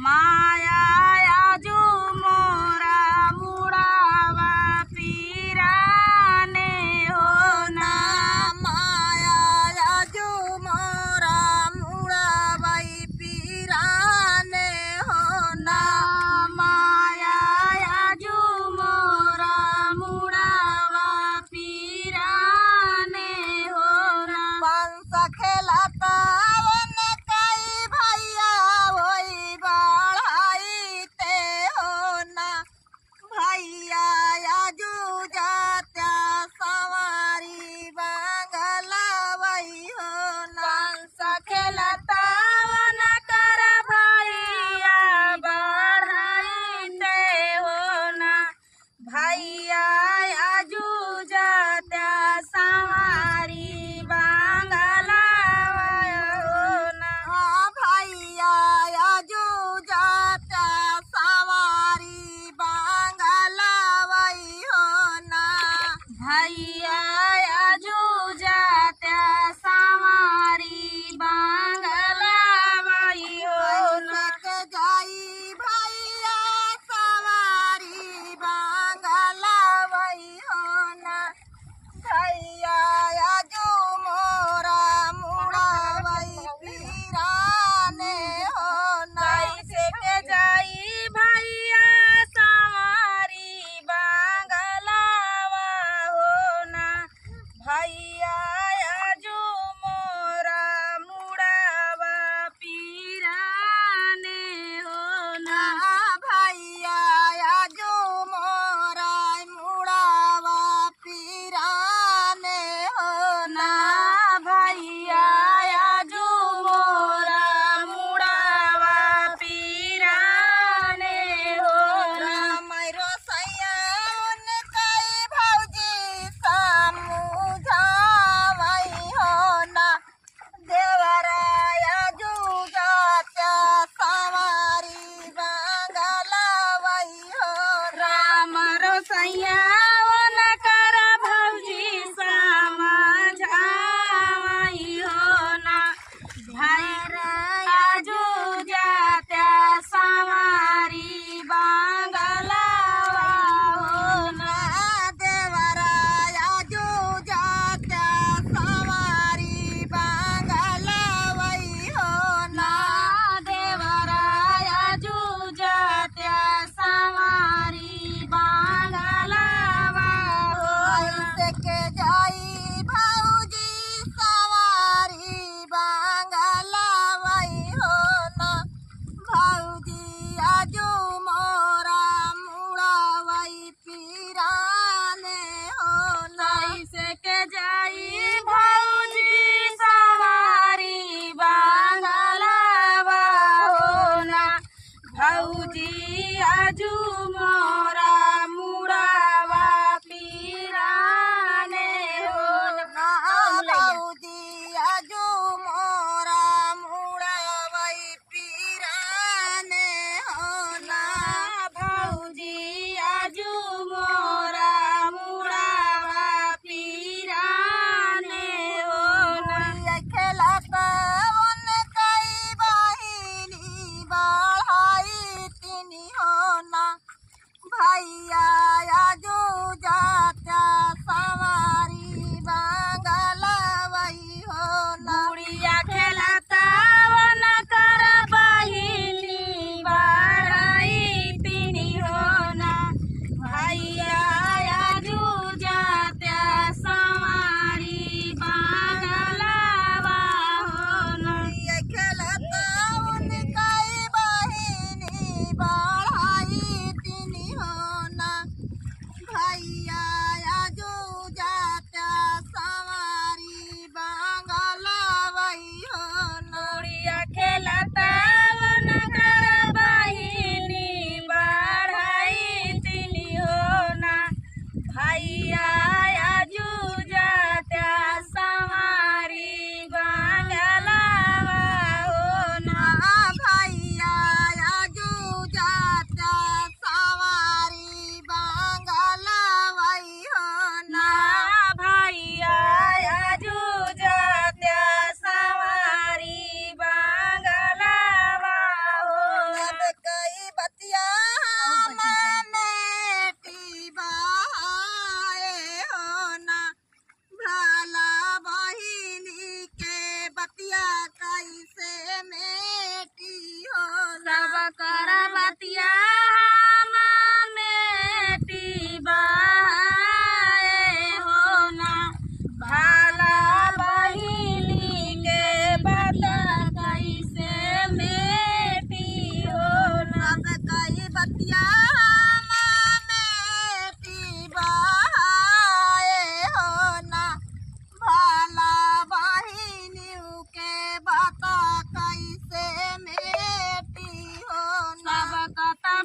माया आजू मोरा मुड़ावा पीराने हो ना। माया आजू मोरा मुड़ावा पीराने हो ना। माया आजू मोरा मुड़ावा पीराने हो ना। पंस खेलाता कई भैया वही बाढ़ा बतिया हम मेटी बहाए हो ना भाला बहिनी के बता कैसे मेटी हो ना अब कई बतिया मेटी बहाए हो ना भाला बहिनी के बता कैसे मेटी हो ना सब कता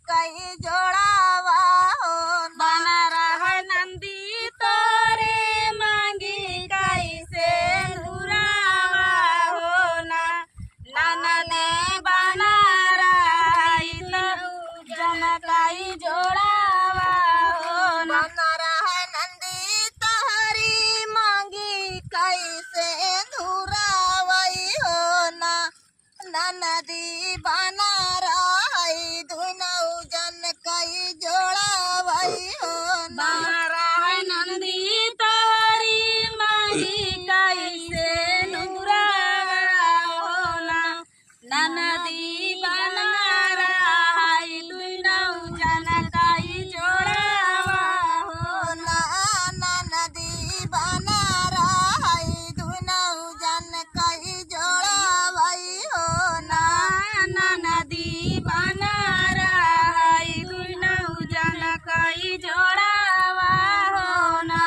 कई जोड़ावा हो ना। बना रहा नंदी तोरे मांगी कैसे नुरावा हो ना। ननदी बना रही जनकाई जोड़ावा हो ना। बना रहा नंदी तोहरी मांगी कैसे धुरावई हो ना। ननदी बना रही दुनऊ जन कई जोड़ावई हो ना। बना रहा नंदी तोरी मांगी कैसे नुरावा हो ना। ननदी बना रही दुनऊ जनकाई जोड़ावा हो ना। नदी बना रही दुनऊ जन कई जोड़ावई हो ना। नदी बना रही दुनऊ जनकाई जोड़ावा हो ना।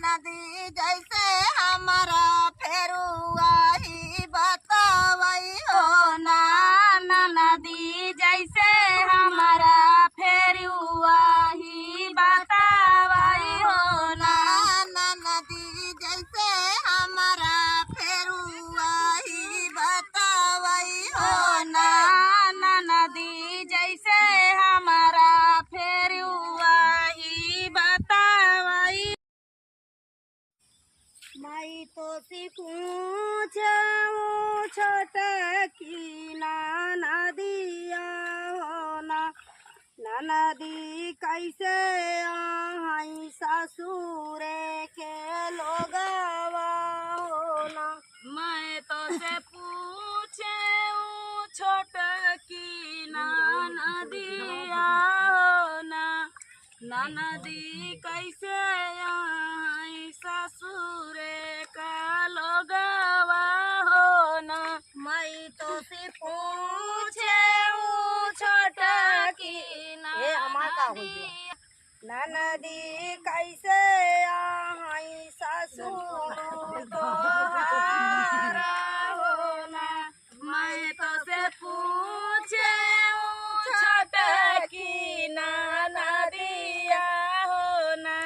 नदी जैसे हमारा फेरुआ ही बतावई हो ना। नदी जैसे हमारा फेर हुआ ही बतावाई हो ना। नदी जैसे हमारा फेरुआ ही बतावई हो ना। नदी जैसे हमारा फेर हुआ ही बतावाई। माई तो सी पूछे छोट की नदिया हो ना। नदी कैसे आई ससुरे के लोगवा हो ना। मैं तो से पूछे छोट की नदिया हो ना। नदी कैसे आई ससुरे का लोगवा हो ना। मैं तो सी पूछे छोट की नदी कैसे आई ससुर तोहारा हो ना। मैं तो से पूछे छोट की नदिया हो ना।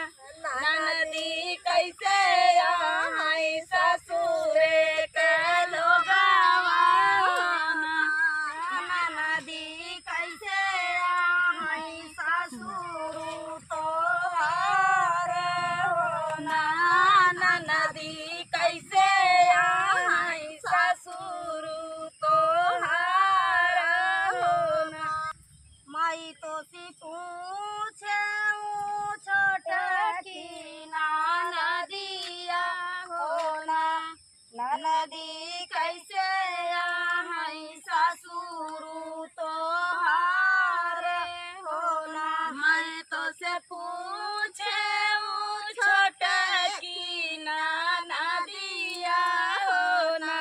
नदी कैसे आई ससुरे के लोगवा हो ना। नदी कैसे आई ससुर तोहार हो ना। नदी कैसे आई ससुर तोहार हो ना। माई तो सी पूछे छोट की नदिया हो ना। नदी कैसे आई ससुर तोहार हो ना। मैं तो से पूछे छोट की नदिया हो ना।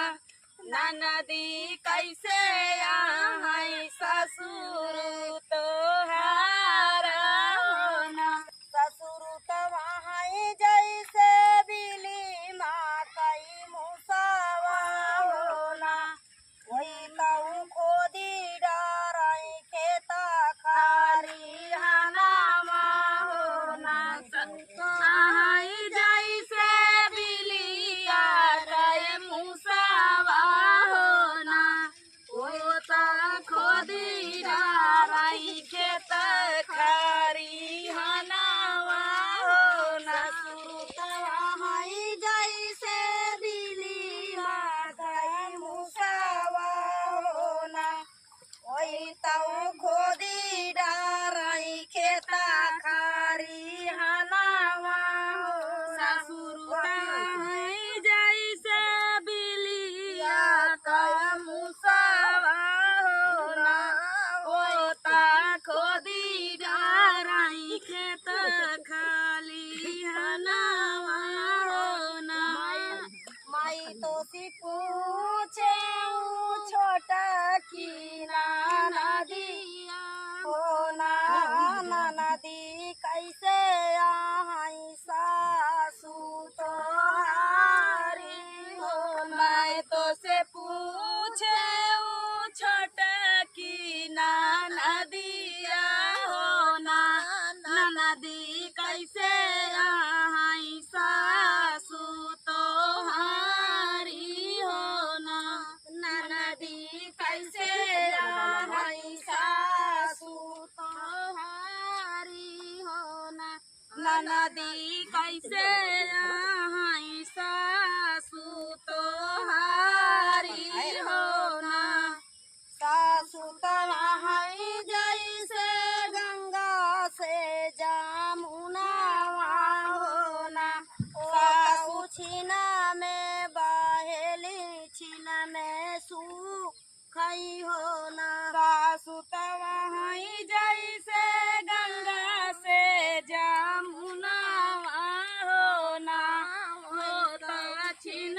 नदी कैसे आई ससुर तोहार हो ना। ससुर तवाई जैसे बिली माँ कई मुसावा हो ना। वही ताऊ खोदी डाराई खेता खारी हनामा हो ना। आई जैसे बिलिया गए मुसावा हो ना। वो ता खोदी डाराई खेत खारी हनावा हो ना। तवाई जैसे बिली माँ कई मुसावा हो ना। वही ताऊ खोदी डाराई खेता खारी हनावा हो ना। ससुर जैसे बिलिया का मुसावा हो ना। ओता खोदी डाराई खेत खाली हनावा हो ना। माई तो सी पूछे छोटा की नदिया हो ना। नदी कैसे आई सासू तोहारी हो ना। मैं तो से पूछे छोट की नदिया नदी कैसे आई सासू तोहारी हो ना नदी कैसे आई सासू तोहारी हो ना सासू तहाई जैसे गंगा से जमुना हो ना सासू छीना में बहेली छीना में सुखई हो ना सासू तहाई जैसे गंगा से जमुना हो ना होता छिन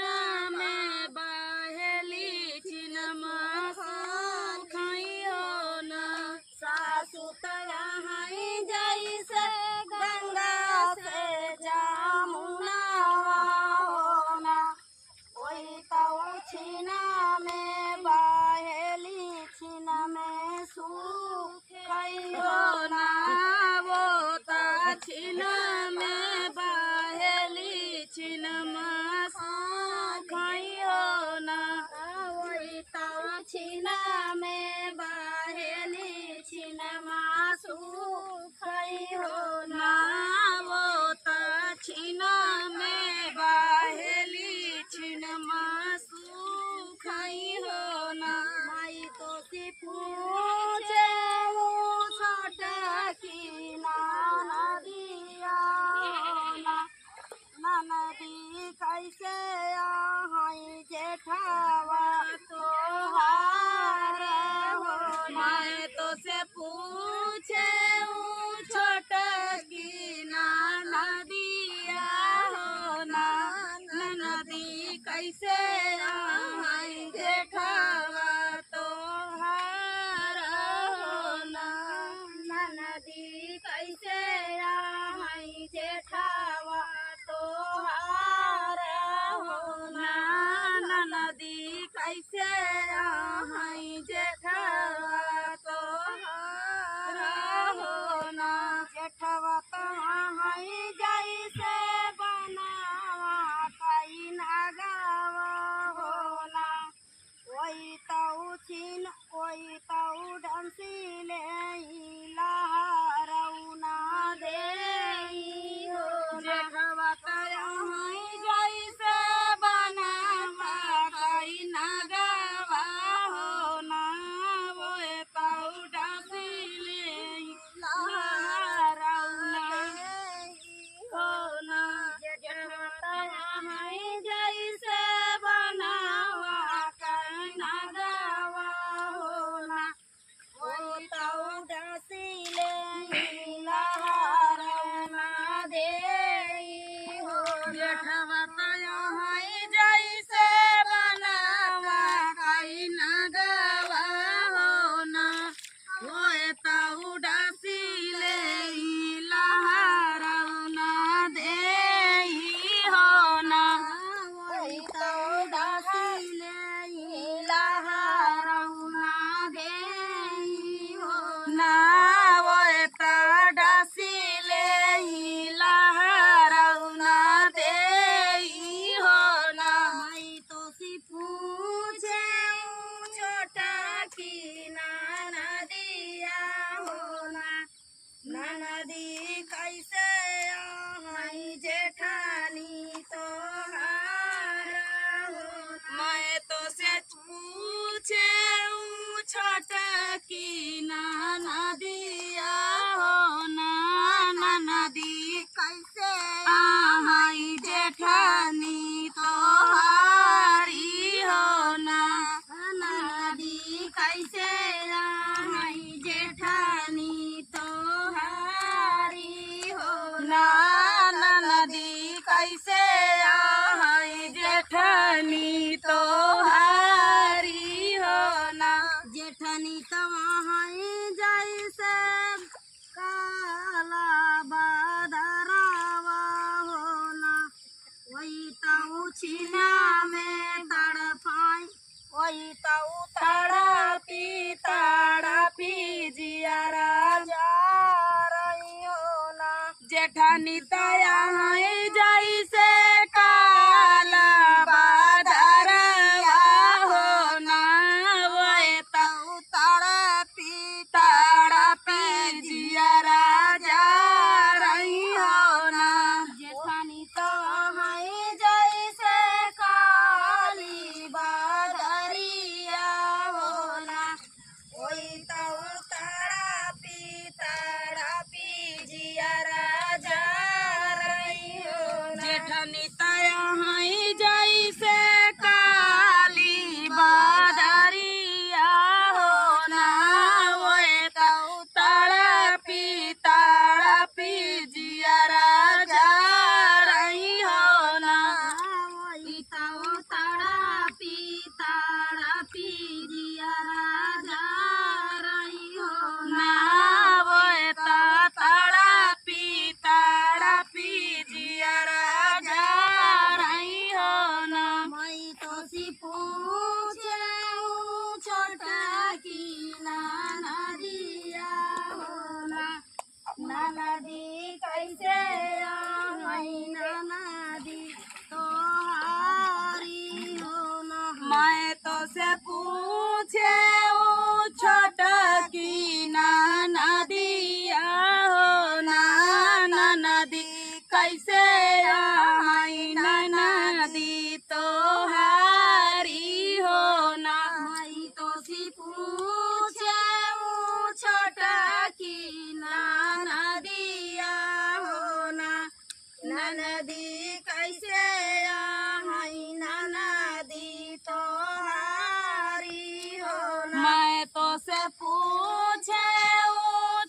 में बहेली छिन सुखई हो ना सासू तहाई जैसे गंगा से जमुना हो ना वही तो छीना में बहेली छीना में सुखई हो ना वो छिन में बहेली छिन सुखई हो ना वही तो छीना में बहेली छीना सुखई हो ना वो छिन में बहेली छिन सुखई हो ना माई तो सी पूछे वो छोट की नदिया ना नदी कैसे आई जेठावा तोहार हो मैं तो से पूछे छोट की नदिया हो ना नदी कैसे आई जेठावा तोहार हो ना नदी कैसे आई जेठावा तोहार हो ना नदी कैसे आई जेठावा तोहार हो ना जेठवा तहाई जैसे बनावा कई नगावा हो ना वही तऊ छीन वही तऊ डंसीले लहरौना दे हो जेठवा तहाई जैसे बनावा कई नगावा हो ना वो पौडा सिले लहरौना हो ना जेठवा तहाई जैसे बनावा कई नगावा हो ना वही तऊ डंसीले लहरौना दे हो जेठवा तहाई जैसे बनावा कई नगावा हो ना वो पौडा सिले लहरौना दे हो ना वही तो डसीले लहरौना दे हो ना वो पौडा सिले लहरौना दे हो ना माई तो सी पूछे छोटा की नदिया हो ना नदी कैसे आई जेठानी तोहार हो मैं तो से पूछे छोट की नदिया हो ना नदी कैसे आई जेठानी तोहारी हो ना नदी कैसे आई जेठानी तोहारी हो ना नदी कैसे आई जेठानी तोहारी हो ना जेठनी तमाई जैसे काला बादरावा हो ना वही तऊ छीना में तड़पाई वही तऊ तड़पी जियारा जा रही हो ना जेठानी तया जैसे काला बादरवा हो ना छोटा की नदिया हो ना नदी कैसे आई नदी तोहारी हो ना मैं तो से पूछे ऊ छोटकी नदिया हो ना नदी कैसे आई नदी तोहारी हो ना। माई तो सी पूछे ऊ छोटा की नदिया हो ना नदी कैसे आई नदी तोहारी हो ना मैं तो से पूछे ऊ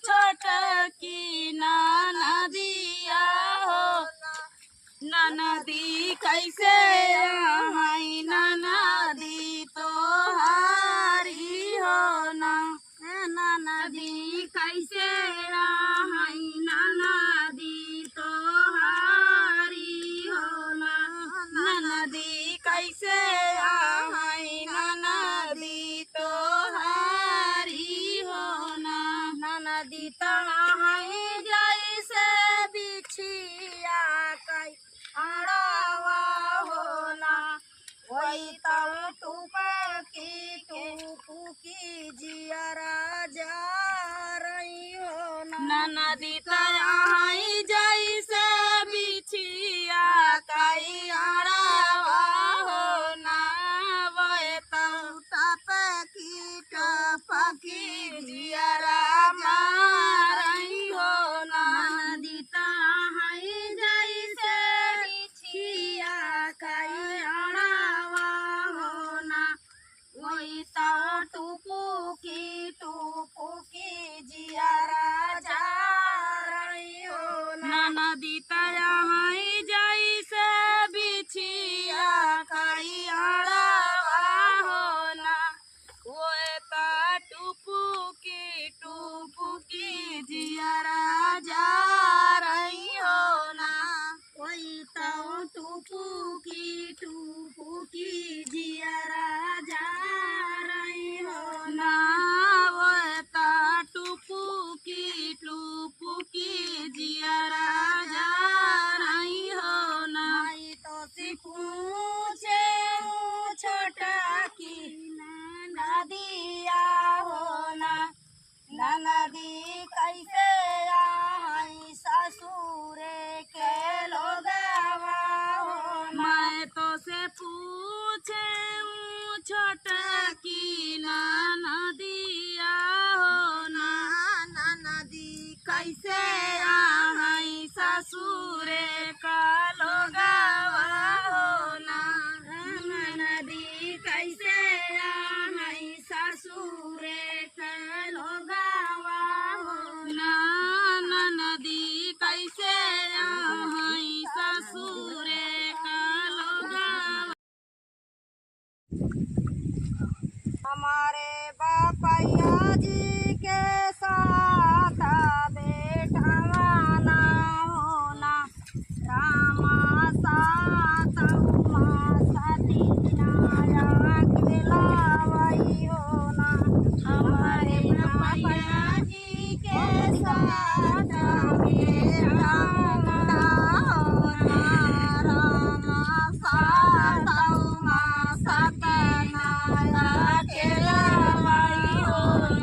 छोटकी नदिया हो नदी कैसे आई नदी तोहारी हो ना। नदी कैसे आई नदी तोहारी हो ना नदी कैसे आई नदी तोहारी हो ना। नदी तहाई जैसे बिछिया कई अड़वा हो ना वही तब टूपू की जियरा जा रही हो ना नदी तहाई जैसे बिछिया कई अड़वा हो ना वही टपकी जियरा मारई हो ना। नदी तहाई जैसे बिछिया कई अड़वा हो ना वही तो टूपू की जियरा जा रही हो ना नदी तहाई जैसे बिछिया कई अड़वा हो ना वो टूपू की जियरा जा रही हो ना। वही तो टूपू की जियरा जा रही हो ना वो टूपू की जियरा जा रही हो ना। माई तो सी पूछे ऊ छोटा की नदिया हो ना नदी कैसे आई ससुरे के लोगवा हो ना मैं तो से पूछे ऊ छोटकी नदिया हो ना नदी कैसे आई ससुरे का लोगवा हो ना। नदी कैसे आई ससुरे के लोगवा हो ना नदी कैसे आई ससुरे का लोगवा। हमारे बापैया जी के साथ बेटवाना होना रामा साथ उमा सतीना खिलावाई होना हमारे बापैया जी के साथ बेटवाना होना रामा साथ उमा सतीना खिलावाई होना।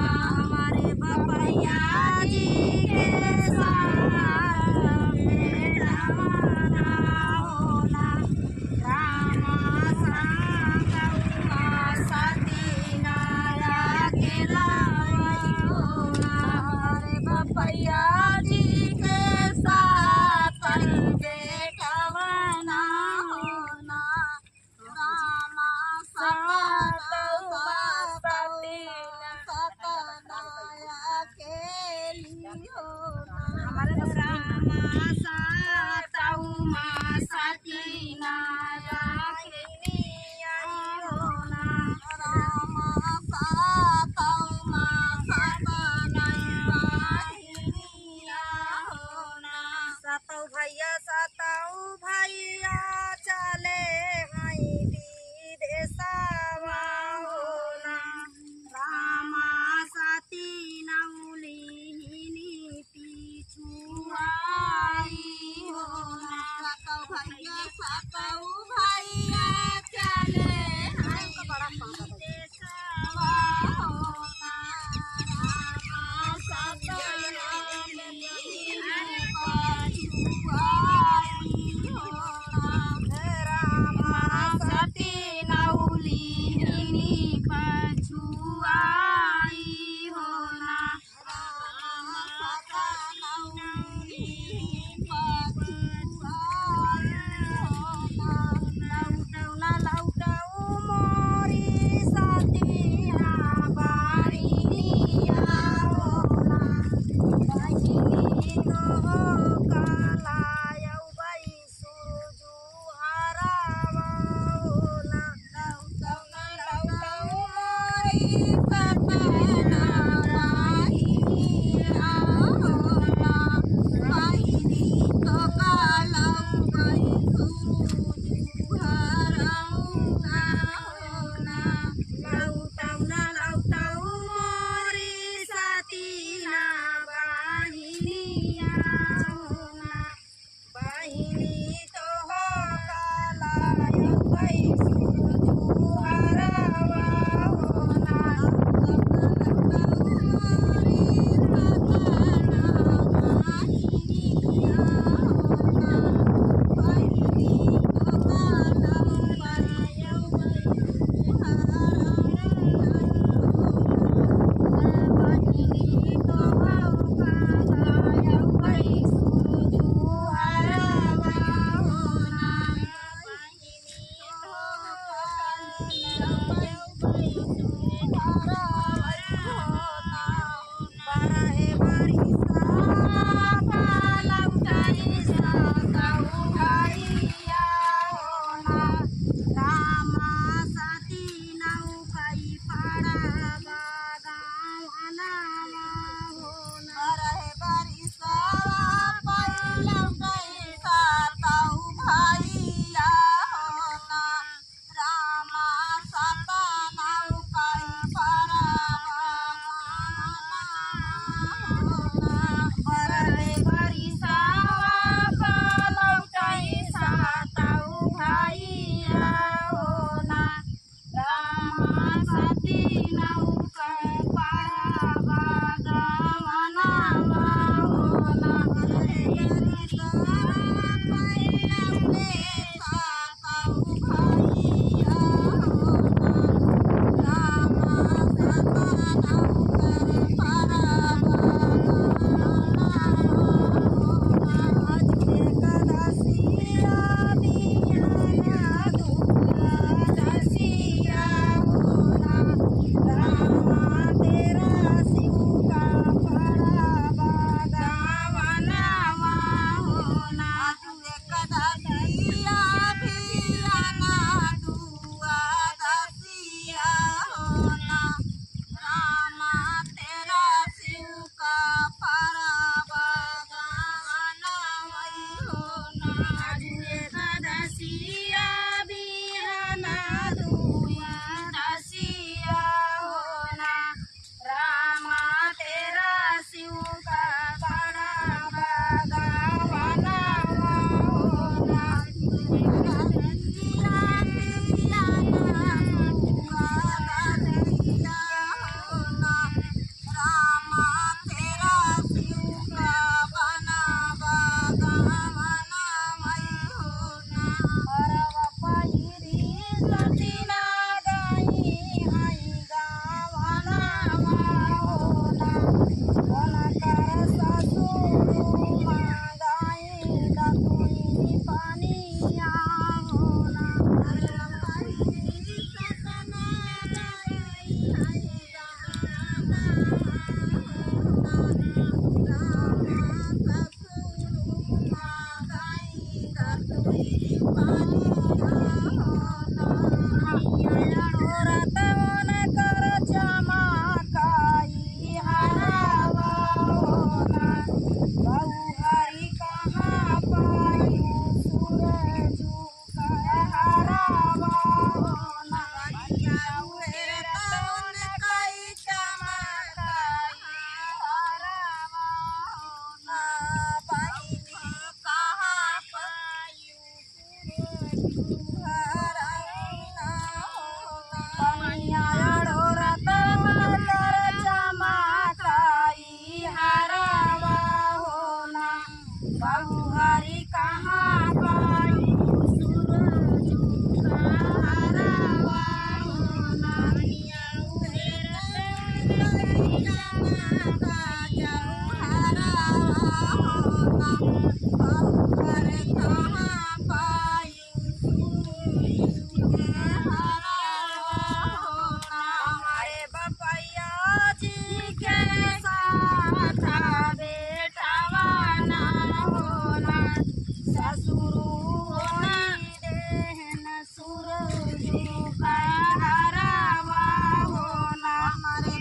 हमारे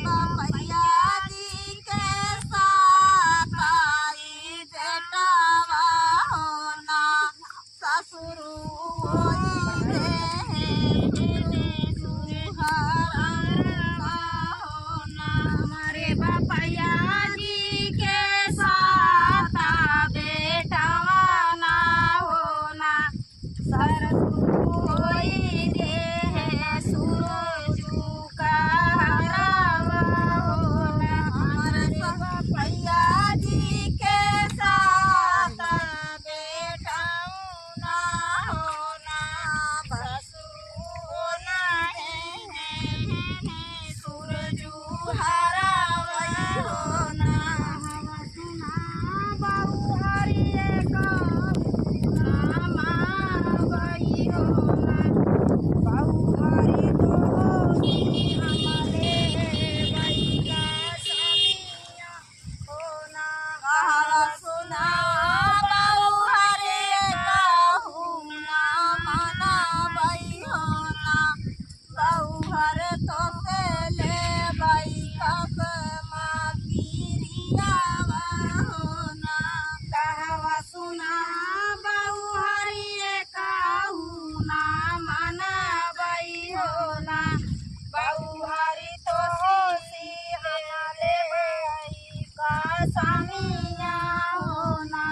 सामिया होना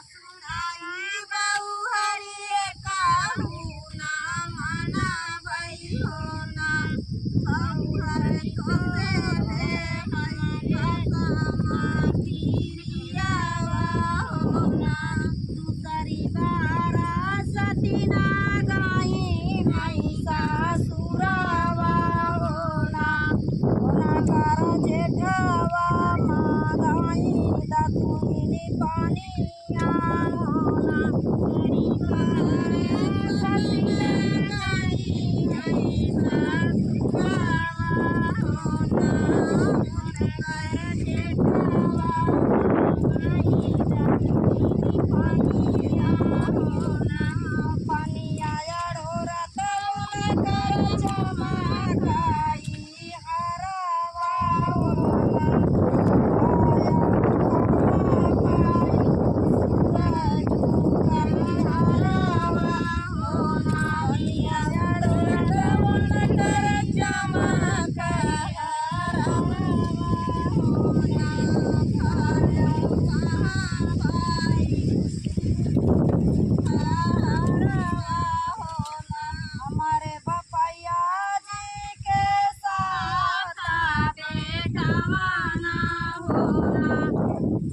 सुनाई बहु हरिये काहू ना मना भई होना बहु हर तोरे ले मैया समातिरिया होना दूसरी बारा सतीना गाई मैसा सुरावा होना कर जेठवा मागाई दातुनी पानिया होना बड़ी बारे सतीना गाई मैसा सुरावा होना कर जेठवा मागाई दातुनी पानिया होना पानिया ढोरा तौल कर चमकाई हरवा होना हमारे बपैया जी के साथ बेटवा ना होना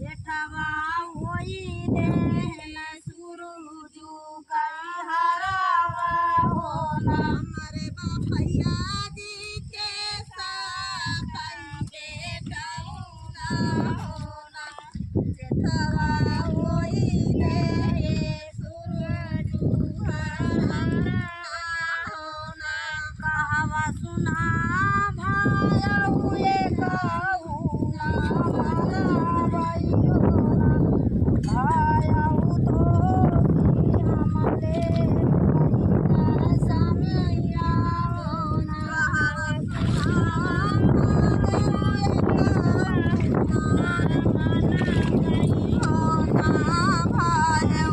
जेठवा होई देहन सुरुजू कई हरावा होना हमारे बपैया जी के साथ बेटवा ना होना जेठवा होई देहे सुरुजू हरावा होना कहवा सुना भाया हुए कहू ना माना भाई होना भाया तो हमले मैया सामिया होना कहवा सुना भाया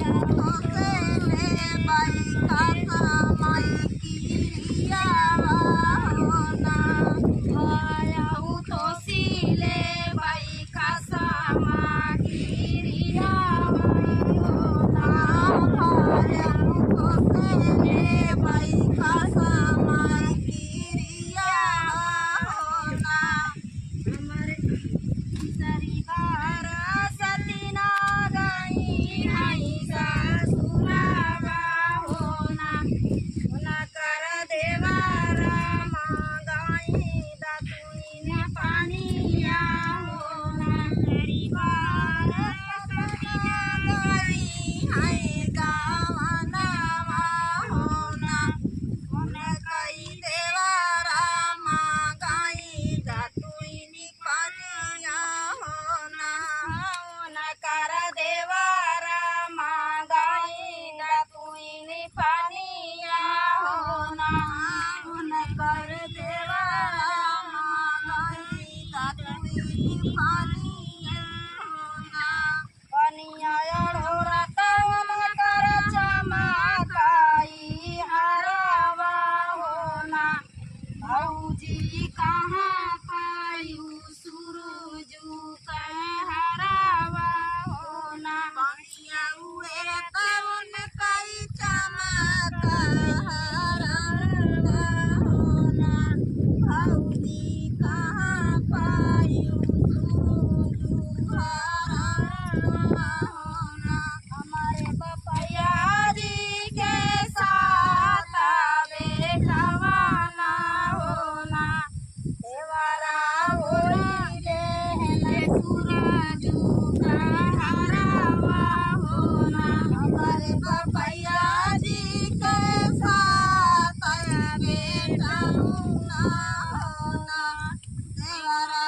से ले बाई का माई किरिया होना भाया तो सीले बाई का सामा किरिया होना भाया तो सीले बाई का सामा किरिया होना हमारे तीसरी बार सतीना गाई ऐसा सुरावा होना होना कर देवारा मांगाई दातुनी पानिया होना तेरी बार सतीना गाई है गावना होना होना कई देवारा मांगाई दातुनी पानिया होना होना कर देवारा मांगाई दातुनी पानिया होना होना कर देवारा मांगाई दातुनी पानिया होना पानिया ढोरा तवन कर चमकाई हरावा होना भौजी कहाँ पायू सुरुजू का हरावा होना पानिया उड़े तवन कई चमका हरावा होना भौजी कहाँ पायू सुरुजू हरावा होना हमारे बपैया जी के साथ बेटवा ना होना देवारा होई देहन सुरजू का हरावा होना हमारे बपैया जी के साथ बेटवा ना होना देवारा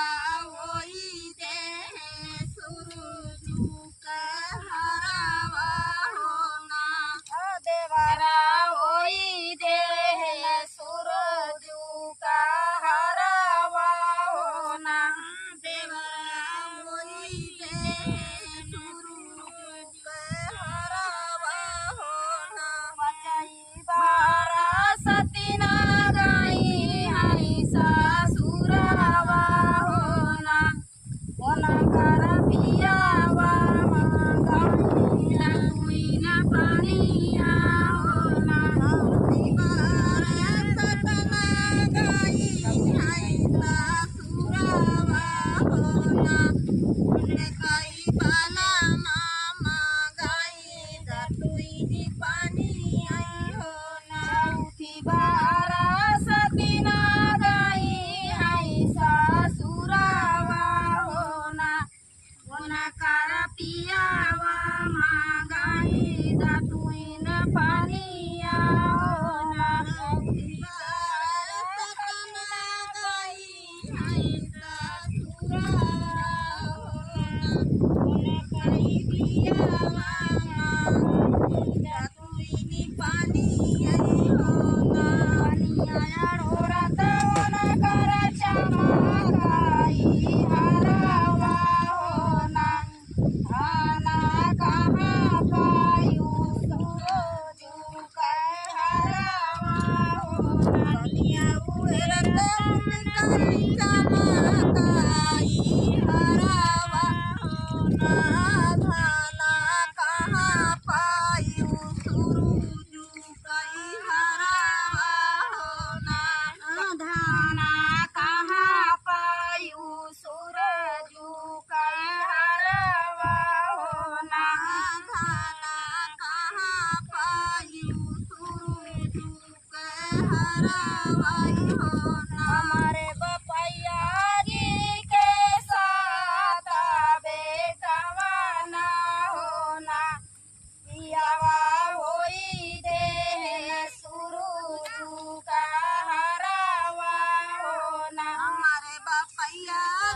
होई देहन सुरजू का हरावा होना देवारा होई देहन सुरजू का हरावा होना देवारा होई देहन सुरजू का हरावा होना बचाई बारा सतीना गाई ऐसा सुरावा होना होना कर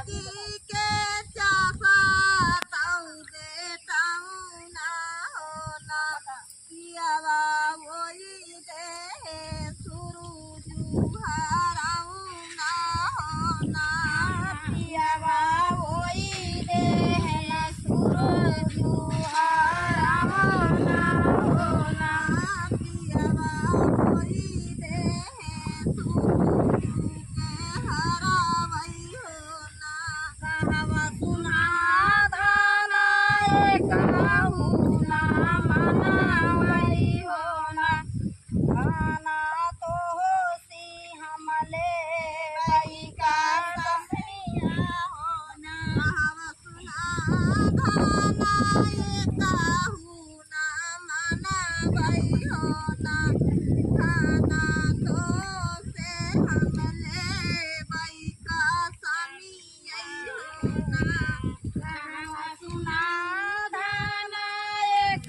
जी के चाहताऊ देताऊ ना होना पियावा वही दे सूरज हराऊ ना होना पियावा वही दे सूरज हराऊ ना होना पियावा वही दे सूरज हरावई होना कहवा सुना धाना कहू ना मनावई होना खाना तो होसी हमले बई का समिया होना कहवा सुना धाना कहू ना मनावई होना खाना तो से हमले बई का समिया होना कहवा सुना धाना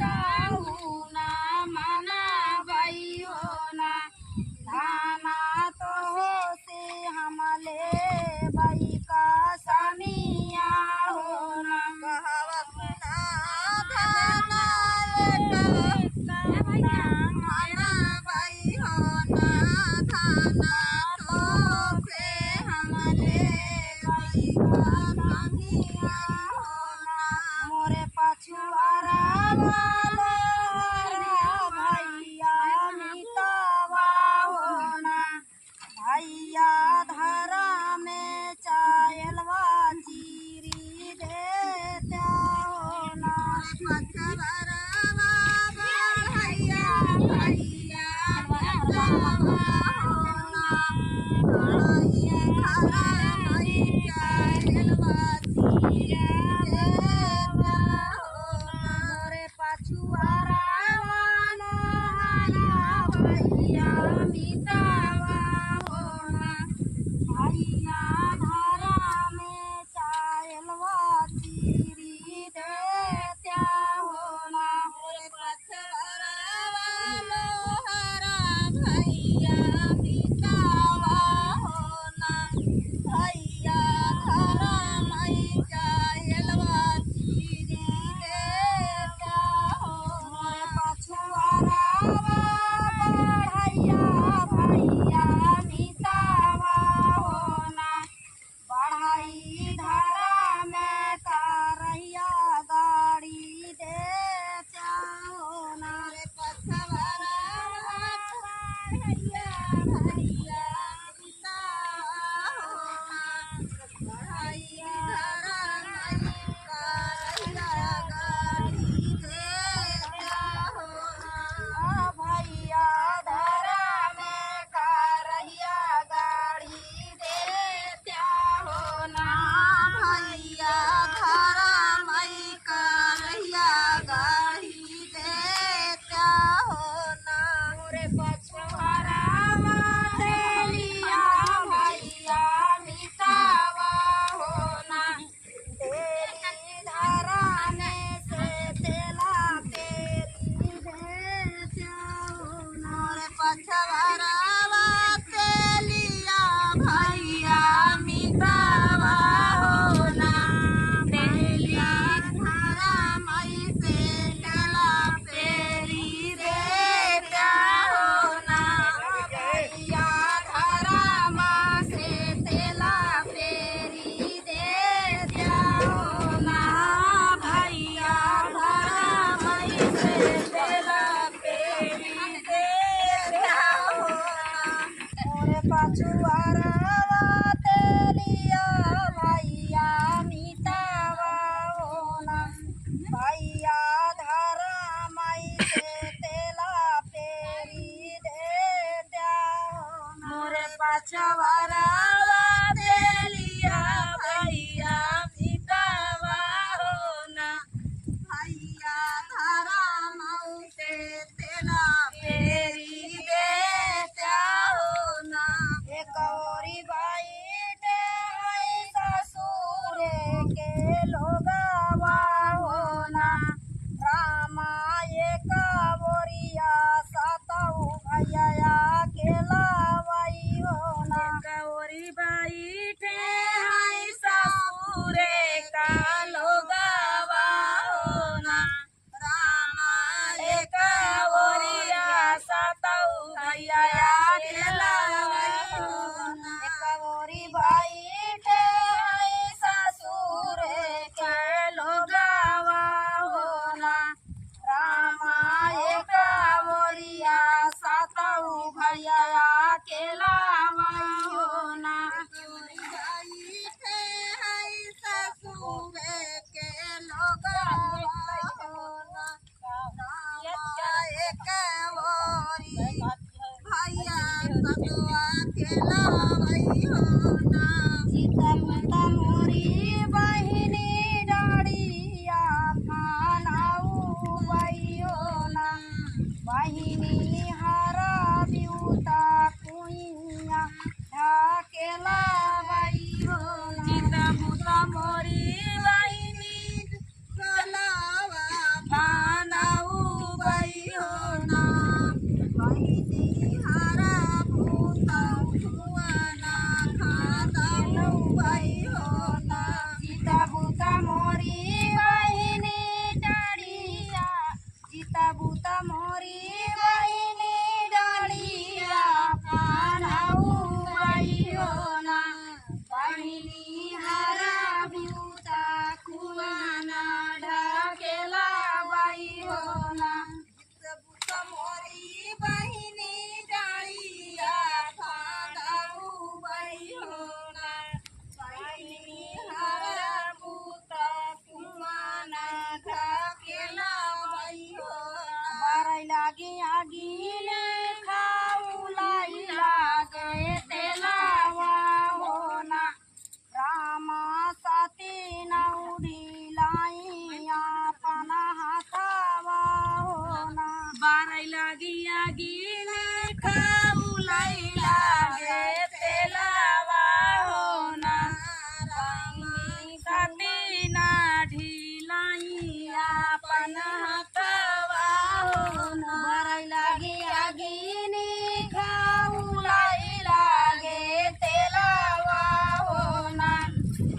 कहू ना मनावई होना धाना तो से हमले बई का समिया होना कहवा सुना धाना कहू ना मनावई होना धाना तो से हमले बई का समिया होना मोरे पछुआरा वाला भैया मितावा होना भैया धरा में चायलवा चीरी देता होना पछुआरा भैया भैया मितावा होना भैया धरा में चायलवा चीरी देता होना रे पछुआरा भैया मितावा होना भैया धरा में चायलवा चीरी देता होना रे पछुआरा भैया मितावा होना भैया धरा में चायलवा चीरी देता होना पछुआरा भैया भैया मितावा होना बढ़ाई धरा में करैया गाड़ी देता होना रे पछुआरा भैया भैया मितावा होना बढ़ाई धरा में करैया गाड़ी देता होना भैया धरा में करैया गाड़ी देता होना ढिलाइया पना हाथवा होना बारै लगिया गिने खाउलाई लागे तेलावा होना सतीना ढिलाइया अपन हथवा होना बरै लागिया गिनी खाउलाई लागे तेलावा होना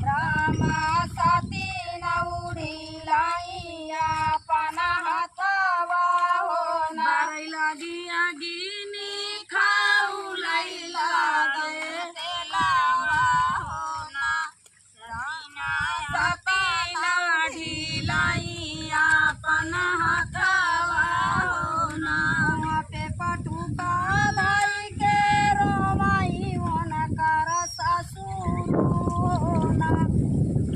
रामा सती नौडी लाइया पना हाथवा होना बारै लगिया गिनी खाउलाई लागे तेलावा होना रामा सतीना ढिलाइया अपन हथवा होना पे पटुका भाई के रोमाई होना कर ससुर होना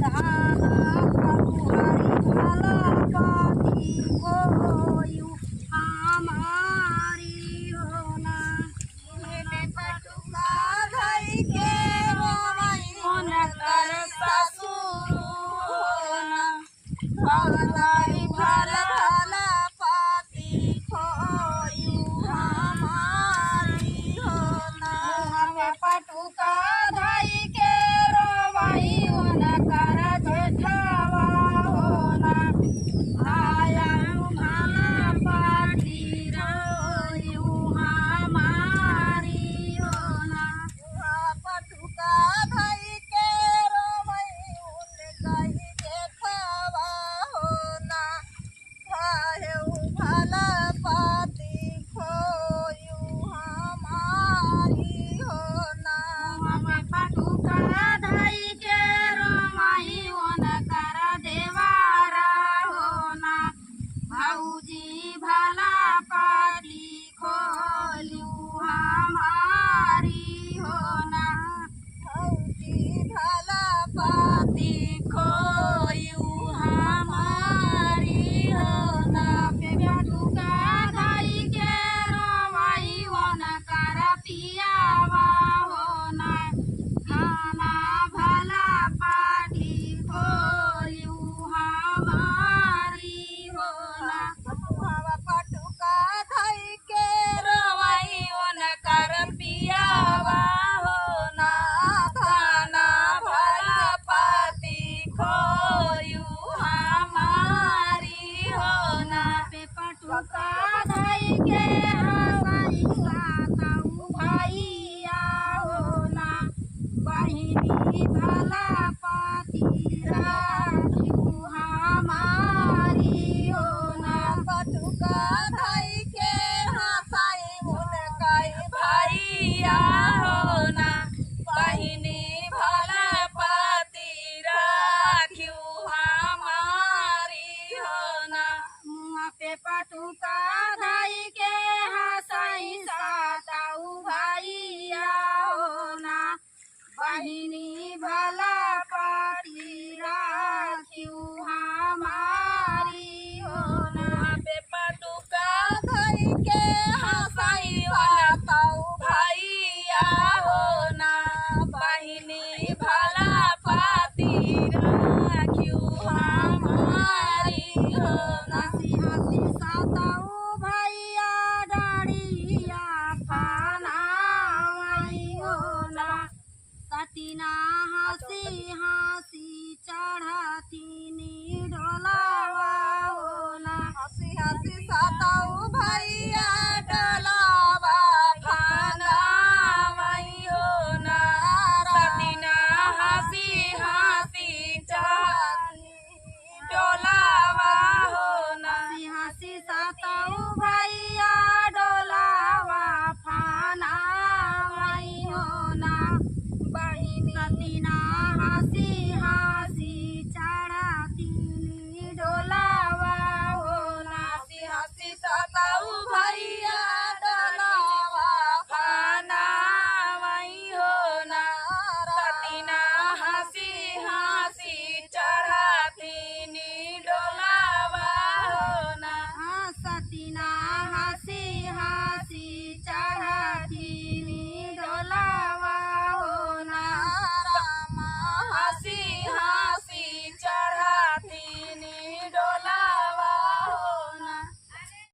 दाना प्रभुहारी भला पाती कोयु हमारी होना पे पटुका भाई के रोमाई होना कर ससुर होना भलाई भला पाती खोयु हमारी होना हमें पटुका धाई के रोवाई होना कर जेठावा होना आया भला पाती रोयु हमारी होना पटुका धाई के रोवाई होने कही जेठावा होना भला पाती खोयु हमारी होना हमें पटुका धाई के रोमाई होना कर देवारा होना भौजी भला पाती खोलू हमारी होना भौजी भला पाती खोयू हमारी होना पे पटुका धाई के रोमाई होना कर पियावा होना खाना भला पाठी खोयू हमारी होना पटुका धाई के रोमाई होना कर पियावा होना खाना भला पाती खोयू हमारी होना पे पटुका धाई के हसाई साताऊ भैया होना बहिनी भला पाती राखू हमारी होना पटुका धाई के हसाई मुनकाई भैया होना बहिनी भला पाती राखू हमारी होना मुआ पे पटुका धाई के हसाई साताऊ भैया होना बहिनी भला पाती राखू हमारी होना पे पटुका धाई के हसाई साताऊ भैया होना बहिनी भला पाती राखू हमारी होना हसी हसी साताऊ भैया डाड़िया फानाई होना सतीना हसी हसी चढ़ती ढोलावा होना हसी हसी साताऊ भैया डोलावा फानाई होना सतीना हसी हसी चढ़ती डोला